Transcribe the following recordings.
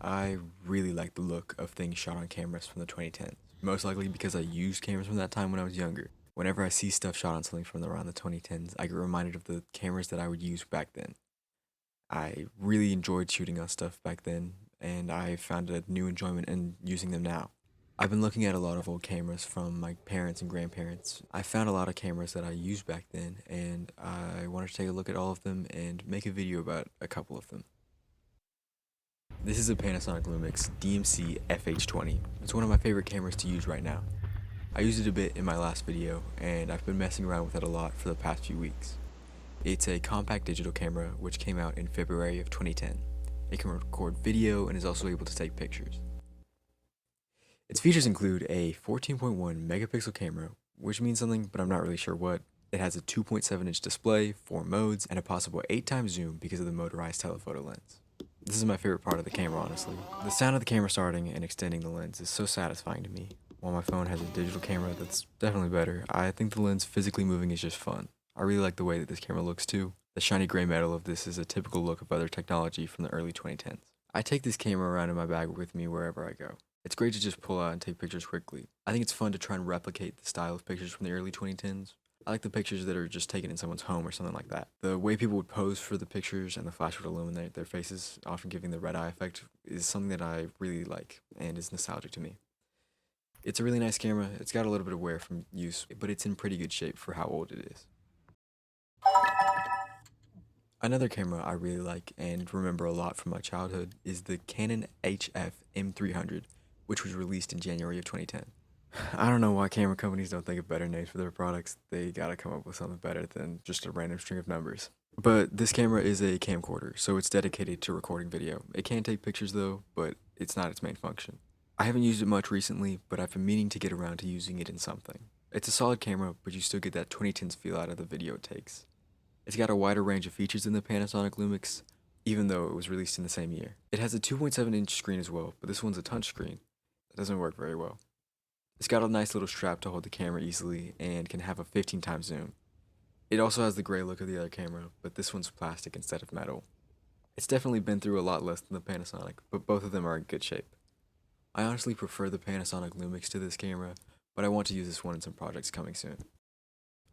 I really like the look of things shot on cameras from the 2010s, most likely because I used cameras from that time when I was younger. Whenever I see stuff shot on something from around the 2010s, I get reminded of the cameras that I would use back then. I really enjoyed shooting on stuff back then, and I found a new enjoyment in using them now. I've been looking at a lot of old cameras from my parents and grandparents. I found a lot of cameras that I used back then, and I wanted to take a look at all of them and make a video about a couple of them. This is a Panasonic Lumix DMC FH20. It's one of my favorite cameras to use right now. I used it a bit in my last video, and I've been messing around with it a lot for the past few weeks. It's a compact digital camera which came out in February of 2010. It can record video and is also able to take pictures. Its features include a 14.1 megapixel camera, which means something, but I'm not really sure what. It has a 2.7-inch display, 4 modes, and a possible 8 times zoom because of the motorized telephoto lens. This is my favorite part of the camera, honestly. The sound of the camera starting and extending the lens is so satisfying to me. While my phone has a digital camera that's definitely better, I think the lens physically moving is just fun. I really like the way that this camera looks too. The shiny gray metal of this is a typical look of other technology from the early 2010s. I take this camera around in my bag with me wherever I go. It's great to just pull out and take pictures quickly. I think it's fun to try and replicate the style of pictures from the early 2010s. I like the pictures that are just taken in someone's home or something like that. The way people would pose for the pictures and the flash would illuminate their faces, often giving the red eye effect, is something that I really like and is nostalgic to me. It's a really nice camera. It's got a little bit of wear from use, but it's in pretty good shape for how old it is. Another camera I really like and remember a lot from my childhood is the Canon HF M300, which was released in January of 2010. I don't know why camera companies don't think of better names for their products. They gotta come up with something better than just a random string of numbers. But this camera is a camcorder, so it's dedicated to recording video. It can take pictures though, but it's not its main function. I haven't used it much recently, but I've been meaning to get around to using it in something. It's a solid camera, but you still get that 2010s feel out of the video it takes. It's got a wider range of features than the Panasonic Lumix, even though it was released in the same year. It has a 2.7-inch screen as well, but this one's a touchscreen. It doesn't work very well. It's got a nice little strap to hold the camera easily and can have a 15 times zoom. It also has the gray look of the other camera, but this one's plastic instead of metal. It's definitely been through a lot less than the Panasonic, but both of them are in good shape. I honestly prefer the Panasonic Lumix to this camera, but I want to use this one in some projects coming soon.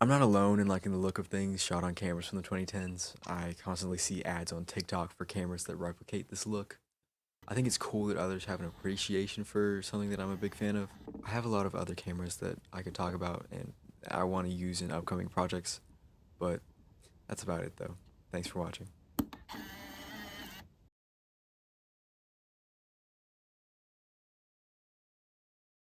I'm not alone in liking the look of things shot on cameras from the 2010s. I constantly see ads on TikTok for cameras that replicate this look. I think it's cool that others have an appreciation for something that I'm a big fan of. I have a lot of other cameras that I could talk about and I want to use in upcoming projects, but that's about it though. Thanks for watching.